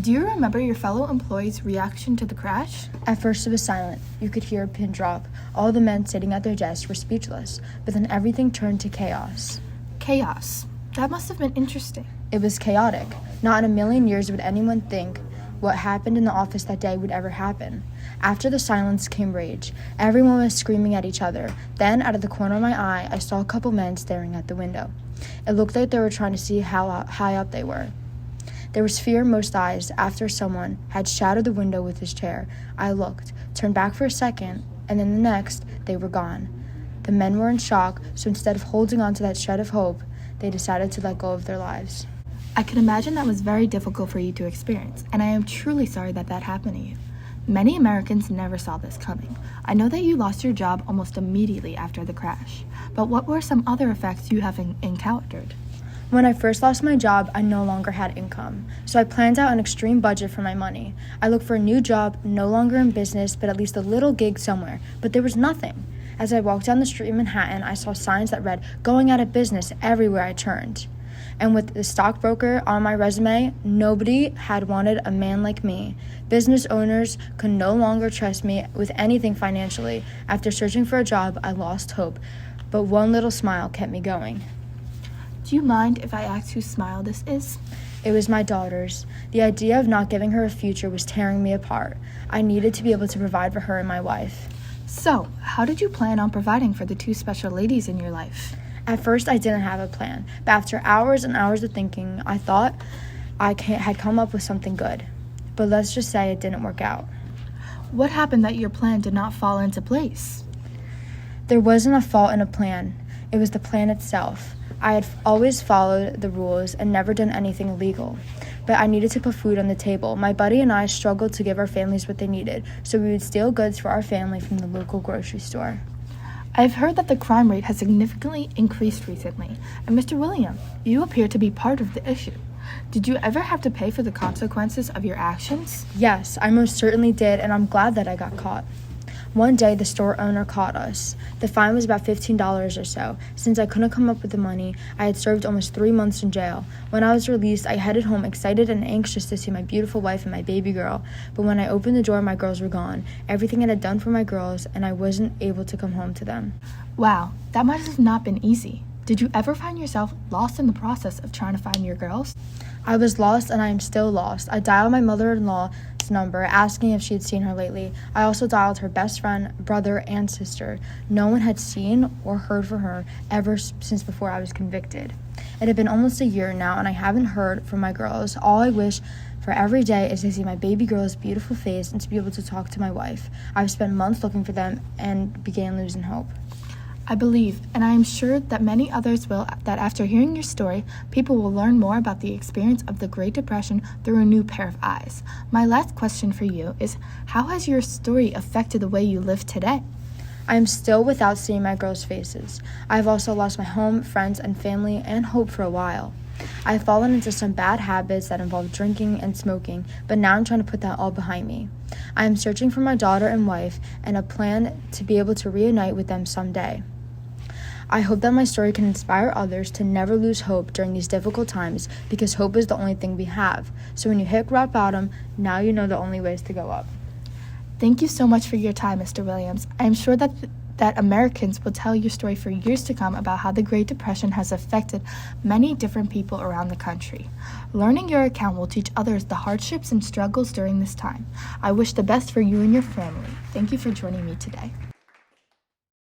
Do you remember your fellow employees' reaction to the crash? At first it was silent. You could hear a pin drop. All the men sitting at their desks were speechless, but then everything turned to chaos. Chaos. That must have been interesting. It was chaotic. Not in a million years would anyone think what happened in the office that day would ever happen. After the silence came rage. Everyone was screaming at each other. Then, out of the corner of my eye, I saw a couple men staring at the window. It looked like they were trying to see how high up they were. There was fear in most eyes after someone had shattered the window with his chair. I looked, turned back for a second, and then the next, they were gone. The men were in shock, so instead of holding on to that shred of hope, they decided to let go of their lives. I can imagine that was very difficult for you to experience, and I am truly sorry that that happened to you. Many Americans never saw this coming. I know that you lost your job almost immediately after the crash, but what were some other effects you have encountered? When I first lost my job, I no longer had income, so I planned out an extreme budget for my money. I looked for a new job, no longer in business, but at least a little gig somewhere, but there was nothing. As I walked down the street in Manhattan, I saw signs that read, "Going out of business," everywhere I turned. And with the stockbroker on my resume, nobody had wanted a man like me. Business owners could no longer trust me with anything financially. After searching for a job, I lost hope, but one little smile kept me going. Do you mind if I ask whose smile this is? It was my daughter's. The idea of not giving her a future was tearing me apart. I needed to be able to provide for her and my wife. So, how did you plan on providing for the two special ladies in your life? At first, I didn't have a plan, but after hours and hours of thinking, I thought I had come up with something good. But let's just say it didn't work out. What happened that your plan did not fall into place? There wasn't a fault in a plan. It was the plan itself. I had always followed the rules and never done anything illegal. But I needed to put food on the table. My buddy and I struggled to give our families what they needed, so we would steal goods for our family from the local grocery store. I've heard that the crime rate has significantly increased recently, and Mr. William, you appear to be part of the issue. Did you ever have to pay for the consequences of your actions? Yes, I most certainly did, and I'm glad that I got caught. One day, the store owner caught us. The fine was about $15 or so. Since I couldn't come up with the money, I had served almost 3 months in jail. When I was released, I headed home excited and anxious to see my beautiful wife and my baby girl. But when I opened the door, my girls were gone. Everything I had done for my girls, and I wasn't able to come home to them. Wow, that must have not been easy. Did you ever find yourself lost in the process of trying to find your girls? I was lost, and I am still lost. I dialed my mother-in-law's number, asking if she had seen her lately. I also dialed her best friend, brother, and sister. No one had seen or heard from her ever since before I was convicted. It had been almost a year now, and I haven't heard from my girls. All I wish for every day is to see my baby girl's beautiful face and to be able to talk to my wife. I've spent months looking for them and began losing hope. I believe, and I am sure that many others will, that after hearing your story, people will learn more about the experience of the Great Depression through a new pair of eyes. My last question for you is, how has your story affected the way you live today? I am still without seeing my girls' faces. I have also lost my home, friends, and family, and hope for a while. I have fallen into some bad habits that involve drinking and smoking, but now I'm trying to put that all behind me. I am searching for my daughter and wife and a plan to be able to reunite with them someday. I hope that my story can inspire others to never lose hope during these difficult times, because hope is the only thing we have. So when you hit rock bottom, now you know the only way is to go up. Thank you so much for your time, Mr. Williams. I am sure that Americans will tell your story for years to come about how the Great Depression has affected many different people around the country. Learning your account will teach others the hardships and struggles during this time. I wish the best for you and your family. Thank you for joining me today.